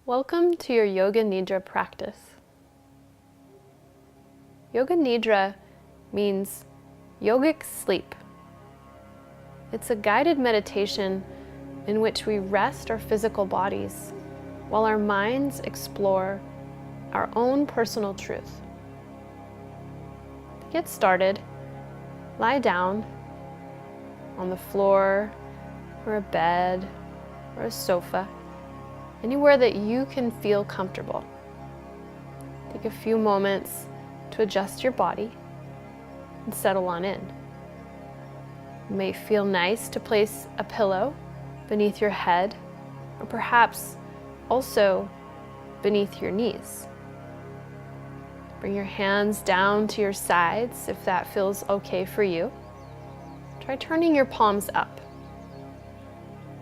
Welcome to your Yoga Nidra practice. Yoga Nidra means yogic sleep. It's a guided meditation in which we rest our physical bodies while our minds explore our own personal truth. To get started, lie down on the floor or a bed or a sofa, anywhere that you can feel comfortable. Take a few moments to adjust your body and settle on in. It may feel nice to place a pillow beneath your head, or perhaps also beneath your knees. Bring your hands down to your sides if that feels okay for you. Try turning your palms up.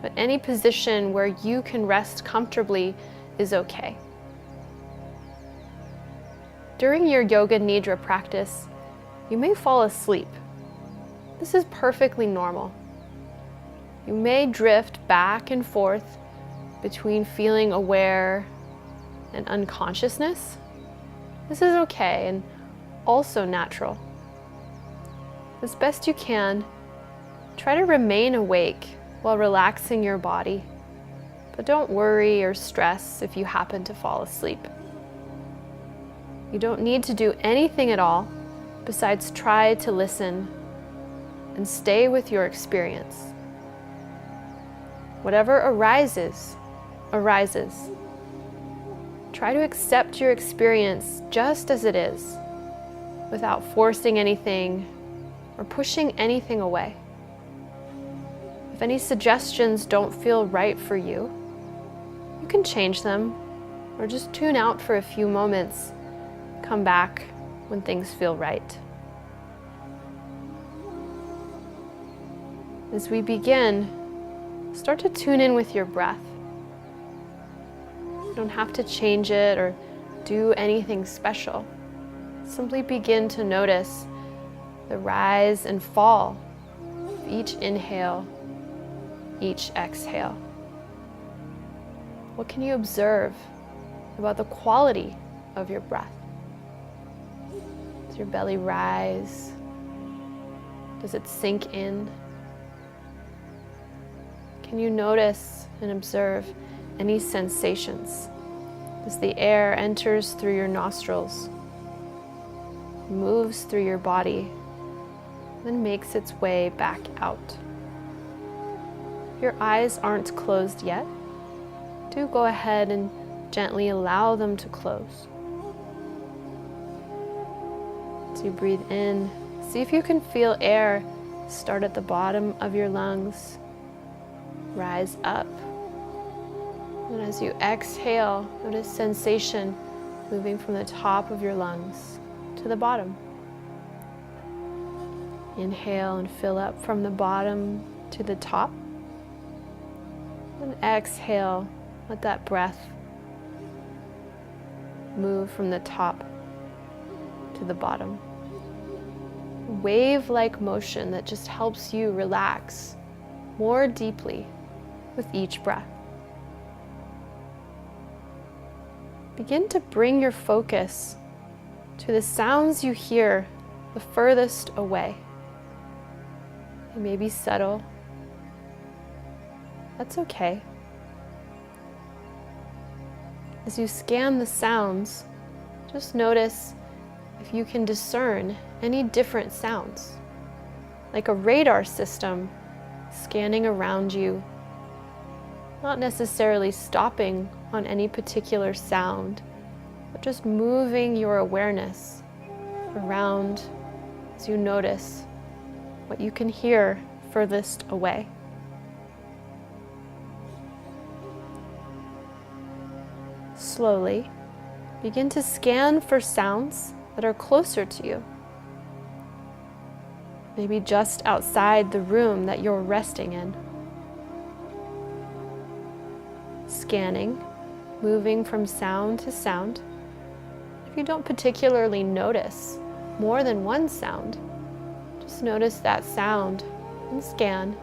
But any position where you can rest comfortably is okay. During your Yoga Nidra practice, you may fall asleep. This is perfectly normal. You may drift back and forth between feeling aware and unconsciousness. This is okay and also natural. As best you can, try to remain awake while relaxing your body, but don't worry or stress if you happen to fall asleep. You don't need to do anything at all besides try to listen and stay with your experience. Whatever arises, arises. Try to accept your experience just as it is, without forcing anything or pushing anything away. If any suggestions don't feel right for you, you can change them or just tune out for a few moments. Come back when things feel right. As we begin, start to tune in with your breath. You don't have to change it or do anything special. Simply begin to notice the rise and fall of each inhale, each exhale. What can you observe about the quality of your breath? Does your belly rise? Does it sink in? Can you notice and observe any sensations as the air enters through your nostrils, moves through your body, then makes its way back out? Your eyes aren't closed yet. Do go ahead and gently allow them to close. As you breathe in, see if you can feel air start at the bottom of your lungs, rise up. And as you exhale, notice sensation moving from the top of your lungs to the bottom. Inhale and fill up from the bottom to the top. And exhale, let that breath move from the top to the bottom. Wave-like motion that just helps you relax more deeply with each breath. Begin to bring your focus to the sounds you hear the furthest away. They may be subtle. That's okay. As you scan the sounds, just notice if you can discern any different sounds, like a radar system scanning around you, not necessarily stopping on any particular sound, but just moving your awareness around as you notice what you can hear furthest away. Slowly, begin to scan for sounds that are closer to you. Maybe just outside the room that you're resting in. Scanning, moving from sound to sound. If you don't particularly notice more than one sound, just notice that sound and scan.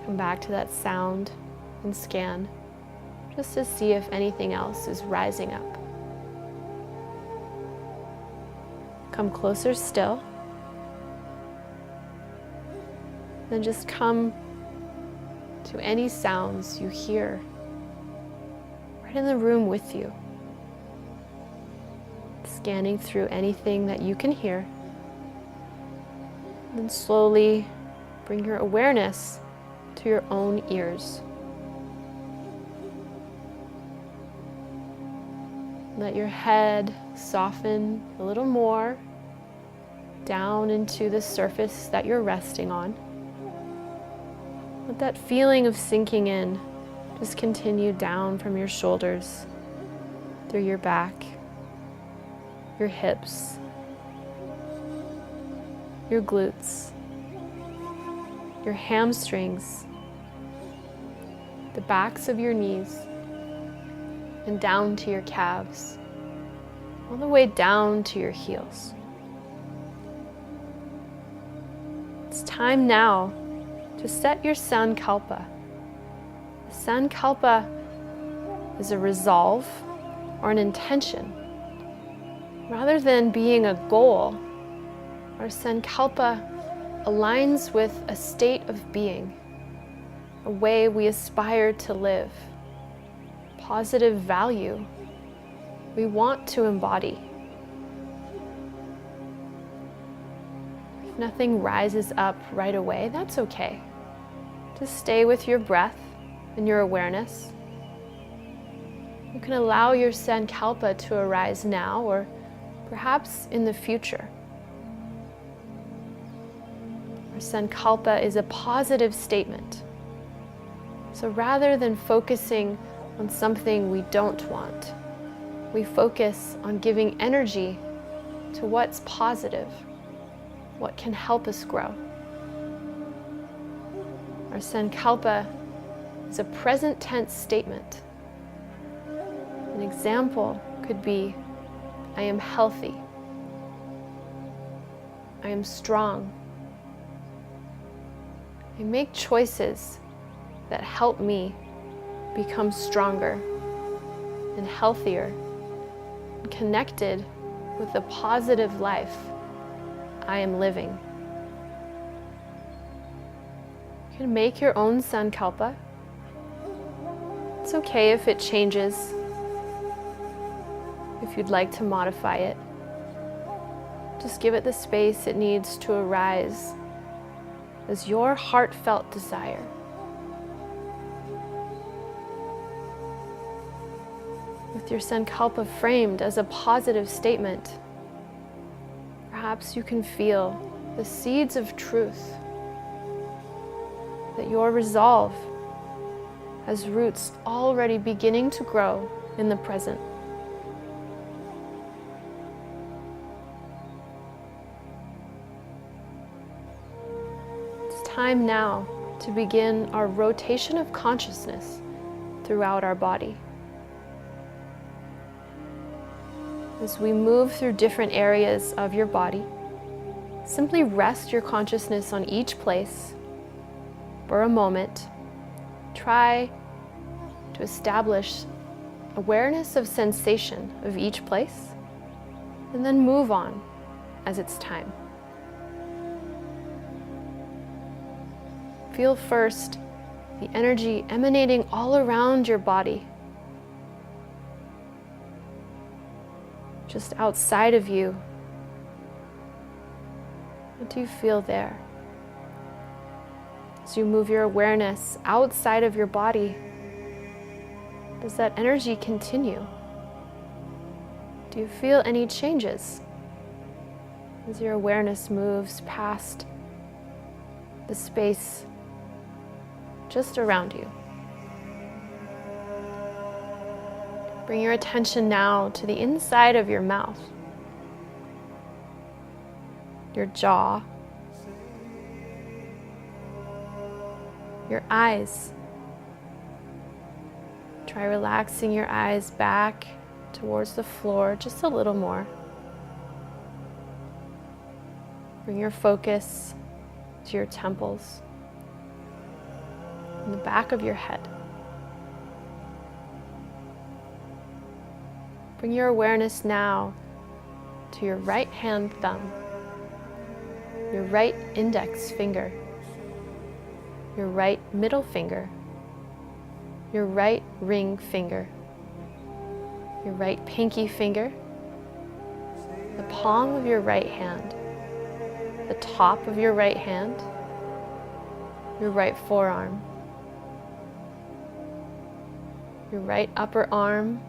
Come back to that sound and scan. just to see if anything else is rising up. Come closer still. Then just come to any sounds you hear right in the room with you. Scanning through anything that you can hear. Then slowly bring your awareness to your own ears. Let your head soften a little more down into the surface that you're resting on. Let that feeling of sinking in just continue down from your shoulders, through your back, your hips, your glutes, your hamstrings, the backs of your knees, and down to your calves, all the way down to your heels. It's time now to set your sankalpa. The sankalpa is a resolve or an intention. Rather than being a goal, our sankalpa aligns with a state of being, a way we aspire to live, positive value we want to embody. If nothing rises up right away, that's okay. Just stay with your breath and your awareness. You can allow your sankalpa to arise now or perhaps in the future. Our sankalpa is a positive statement. So rather than focusing on something we don't want, we focus on giving energy to what's positive, what can help us grow. Our sankalpa is a present tense statement. An example could be, I am healthy. I am strong. I make choices that help me become stronger and healthier and connected with the positive life I am living. You can make your own sankalpa. It's okay if it changes, if you'd like to modify it. Just give it the space it needs to arise as your heartfelt desire. With your sankalpa framed as a positive statement, perhaps you can feel the seeds of truth, that your resolve has roots already beginning to grow in the present. It's time now to begin our rotation of consciousness throughout our body. As we move through different areas of your body, simply rest your consciousness on each place for a moment. Try to establish awareness of sensation of each place, and then move on as it's time. Feel first the energy emanating all around your body, just outside of you. What do you feel there? As you move your awareness outside of your body, does that energy continue? Do you feel any changes as your awareness moves past the space just around you? Bring your attention now to the inside of your mouth, your jaw, your eyes. Try relaxing your eyes back towards the floor just a little more. Bring your focus to your temples and the back of your head. Bring your awareness now to your right hand thumb, your right index finger, your right middle finger, your right ring finger, your right pinky finger, the palm of your right hand, the top of your right hand, your right forearm, your right upper arm,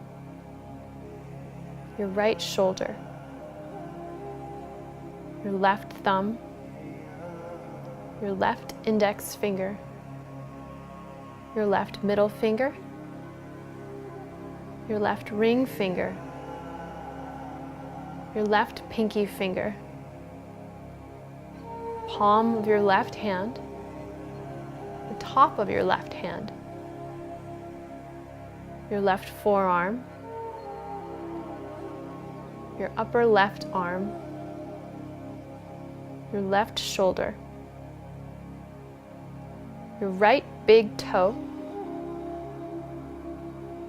your right shoulder, your left thumb, your left index finger, your left middle finger, your left ring finger, your left pinky finger, palm of your left hand, the top of your left hand, your left forearm, your upper left arm, your left shoulder, your right big toe,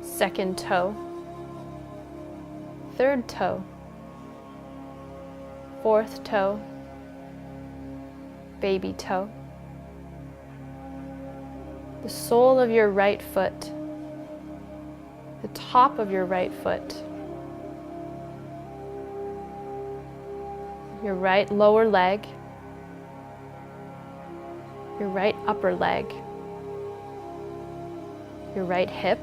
second toe, third toe, fourth toe, baby toe, the sole of your right foot, the top of your right foot, your right lower leg, your right upper leg, your right hip,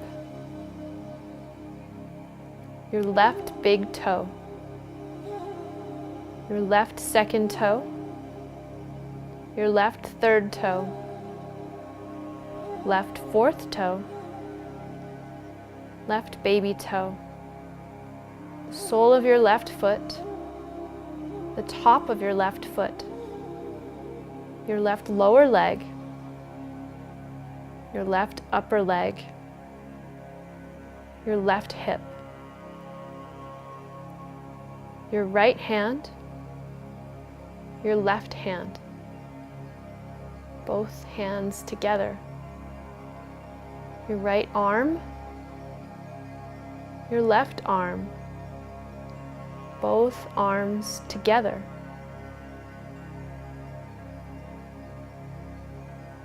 your left big toe, your left second toe, your left third toe, left fourth toe, left baby toe, the sole of your left foot, the top of your left foot, your left lower leg, your left upper leg, your left hip, your right hand, your left hand, both hands together, your right arm, your left arm, both arms together,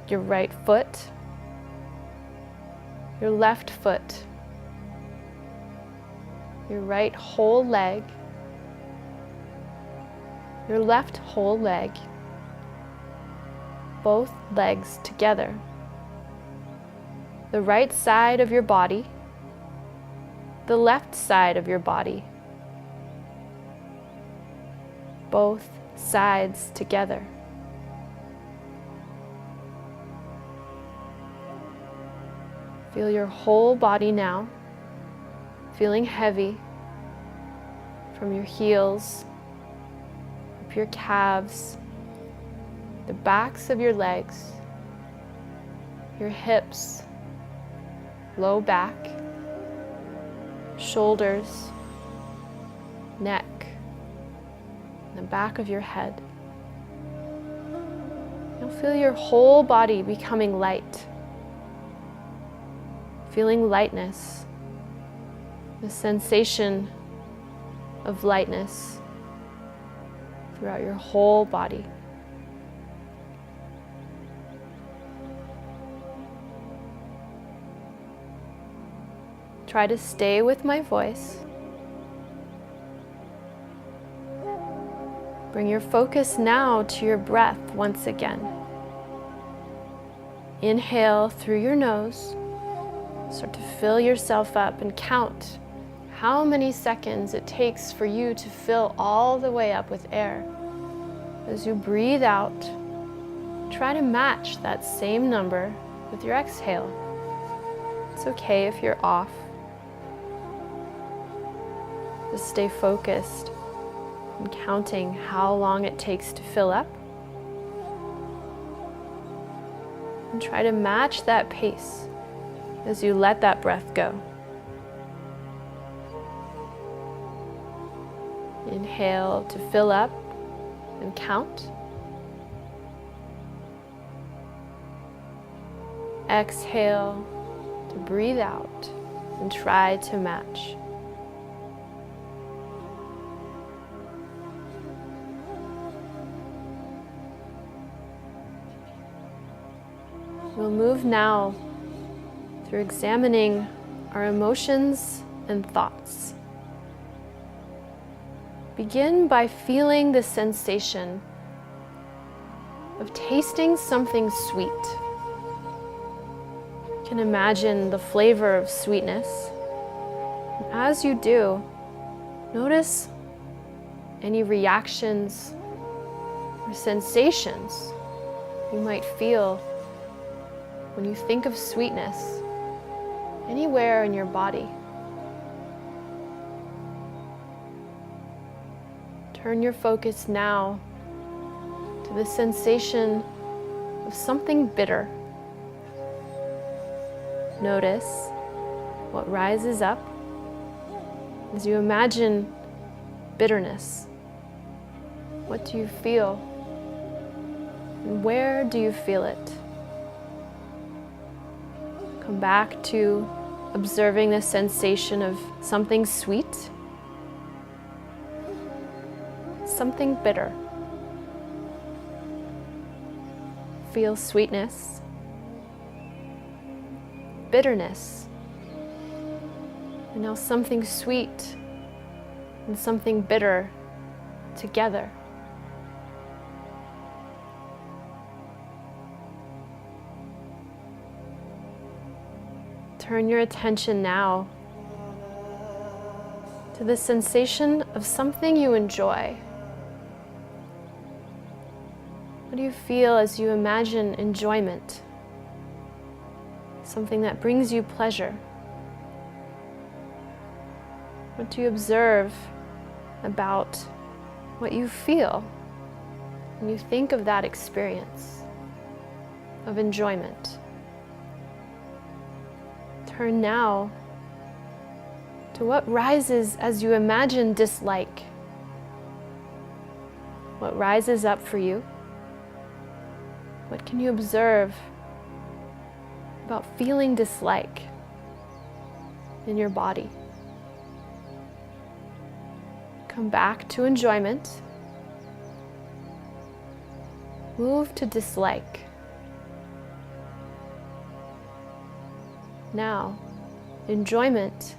your right foot, your left foot, your right whole leg, your left whole leg, both legs together, the right side of your body, the left side of your body, both sides together. Feel your whole body now, feeling heavy from your heels, up your calves, the backs of your legs, your hips, low back, shoulders, neck, the back of your head. Now feel your whole body becoming light, feeling lightness, the sensation of lightness throughout your whole body. Try to stay with my voice. Bring your focus now to your breath once again. Inhale through your nose. Start to fill yourself up and count how many seconds it takes for you to fill all the way up with air. As you breathe out, try to match that same number with your exhale. It's okay if you're off. Just stay focused and counting how long it takes to fill up. And try to match that pace as you let that breath go. Inhale to fill up and count. Exhale to breathe out and try to match. We'll move now through examining our emotions and thoughts. Begin by feeling the sensation of tasting something sweet. You can imagine the flavor of sweetness. And as you do, notice any reactions or sensations you might feel when you think of sweetness anywhere in your body. Turn your focus now to the sensation of something bitter. Notice what rises up as you imagine bitterness. What do you feel? And where do you feel it? Come back to observing the sensation of something sweet, something bitter. Feel sweetness, bitterness, and now something sweet and something bitter together. Turn your attention now to the sensation of something you enjoy. What do you feel as you imagine enjoyment? Something that brings you pleasure. What do you observe about what you feel when you think of that experience of enjoyment? Turn now to what rises as you imagine dislike. What rises up for you? What can you observe about feeling dislike in your body? Come back to enjoyment. Move to dislike. Now, enjoyment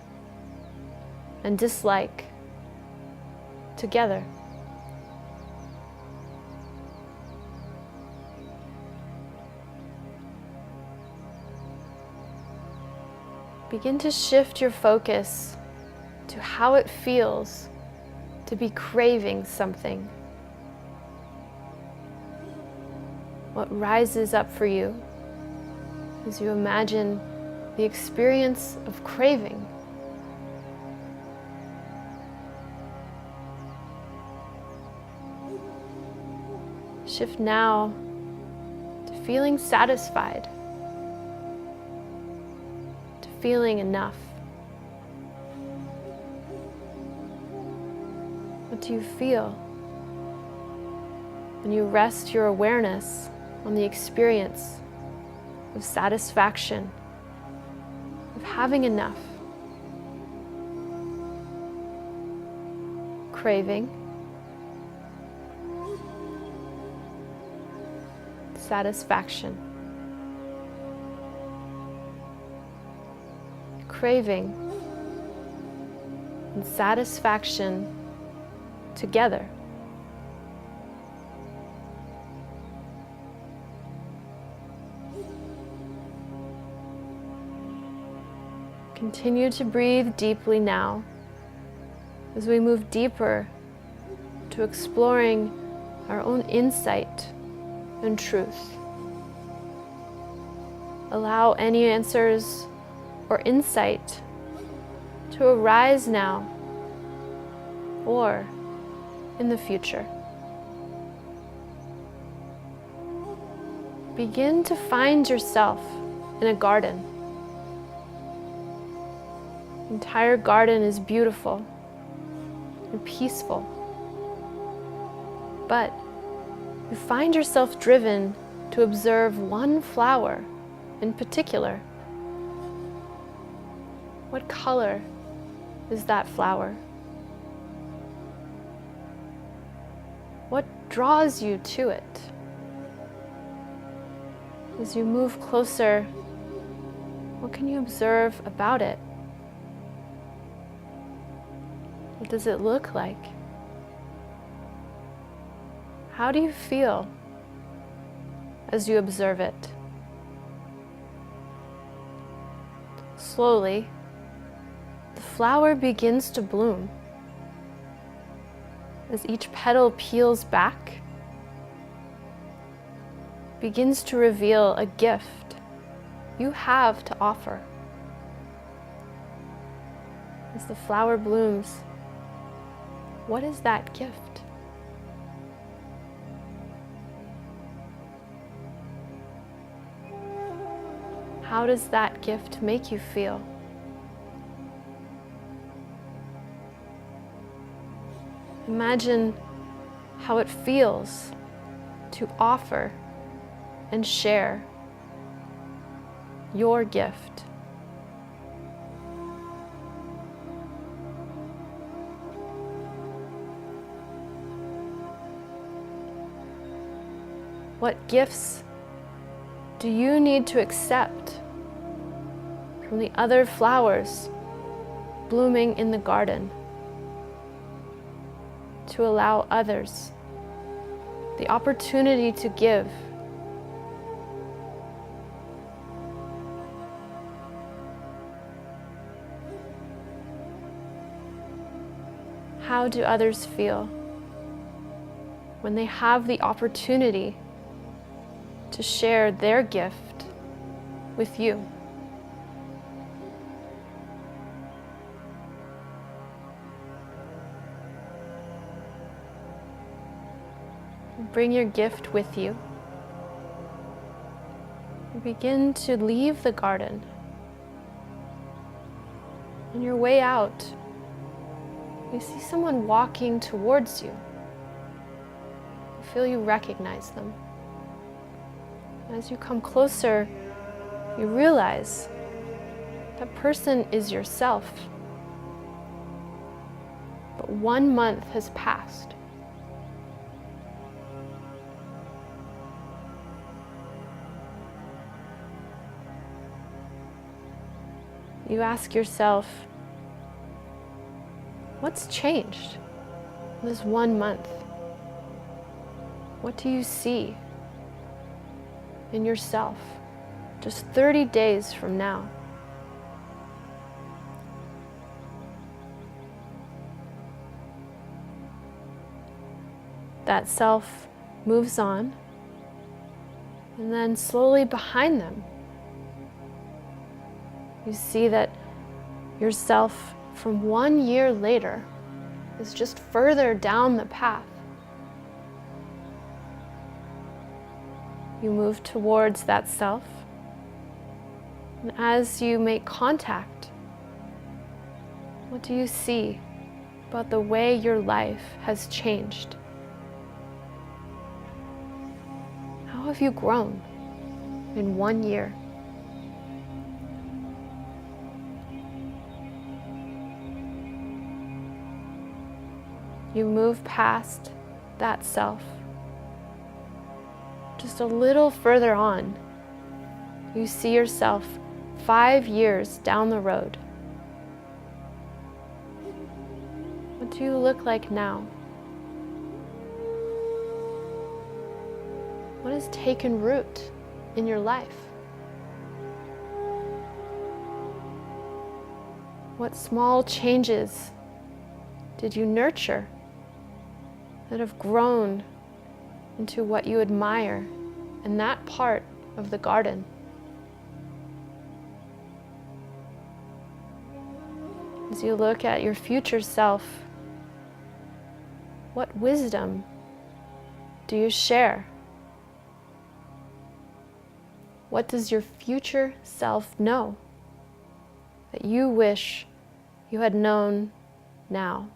and dislike together. Begin to shift your focus to how it feels to be craving something. What rises up for you as you imagine the experience of craving. Shift now to feeling satisfied, to feeling enough. What do you feel when you rest your awareness on the experience of satisfaction, of having enough? Craving, satisfaction. Craving and satisfaction together. Continue to breathe deeply now as we move deeper to exploring our own insight and truth. Allow any answers or insight to arise now or in the future. Begin to find yourself in a garden. The entire garden is beautiful and peaceful, but you find yourself driven to observe one flower in particular. What color is that flower? What draws you to it? As you move closer, what can you observe about it? What does it look like? How do you feel as you observe it? Slowly, the flower begins to bloom. As each petal peels back, begins to reveal a gift you have to offer. As the flower blooms, what is that gift? How does that gift make you feel? Imagine how it feels to offer and share your gift. What gifts do you need to accept from the other flowers blooming in the garden to allow others the opportunity to give? How do others feel when they have the opportunity to share their gift with you? Bring your gift with you. Begin to leave the garden. On your way out, you see someone walking towards you. You feel you recognize them. As you come closer, you realize that person is yourself. But 1 month has passed. You ask yourself, what's changed in this 1 month? What do you see in yourself just 30 days from now? That self moves on, and then slowly behind them, you see that yourself from 1 year later is just further down the path. You move towards that self, and as you make contact, what do you see about the way your life has changed? How have you grown in 1 year? You move past that self. Just a little further on, you see yourself 5 years down the road. What do you look like now? What has taken root in your life? What small changes did you nurture that have grown into what you admire in that part of the garden? As you look at your future self, what wisdom do you share? What does your future self know that you wish you had known now?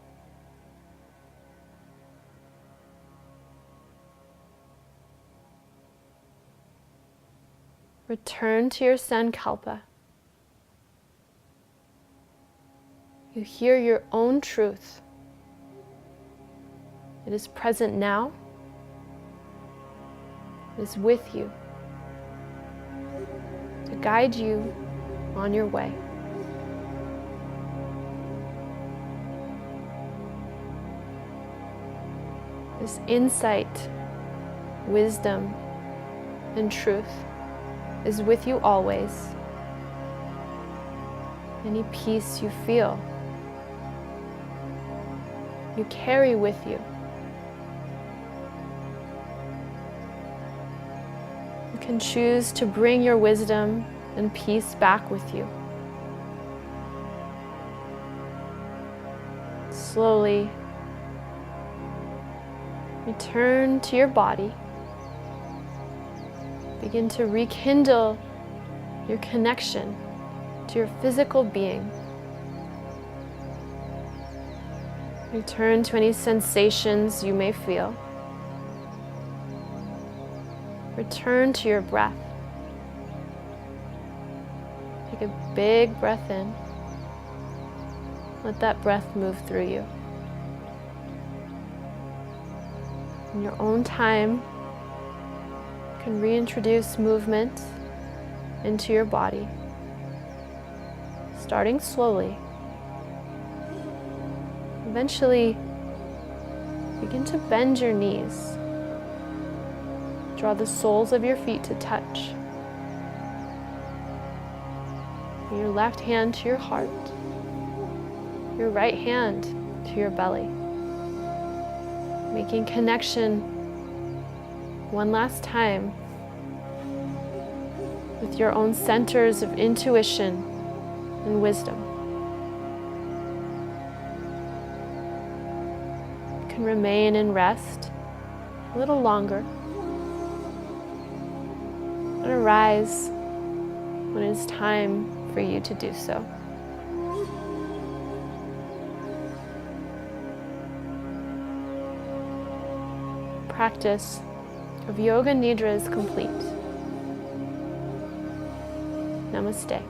Return to your sankalpa. You hear your own truth. It is present now. It is with you. guide you on your way. This insight, wisdom, and truth is with you always. Any peace you feel, you carry with you. You can choose to bring your wisdom and peace back with you. Slowly return to your body. Begin to rekindle your connection to your physical being. Return to any sensations you may feel. Return to your breath. Take a big breath in. Let that breath move through you. In your own time, you can reintroduce movement into your body, starting slowly. Eventually, begin to bend your knees. Draw the soles of your feet to touch. Bring your left hand to your heart, your right hand to your belly. Making connection one last time with your own centers of intuition and wisdom. You can remain in rest a little longer and arise when it is time for you to do so. Practice of Yoga Nidra is complete. Namaste.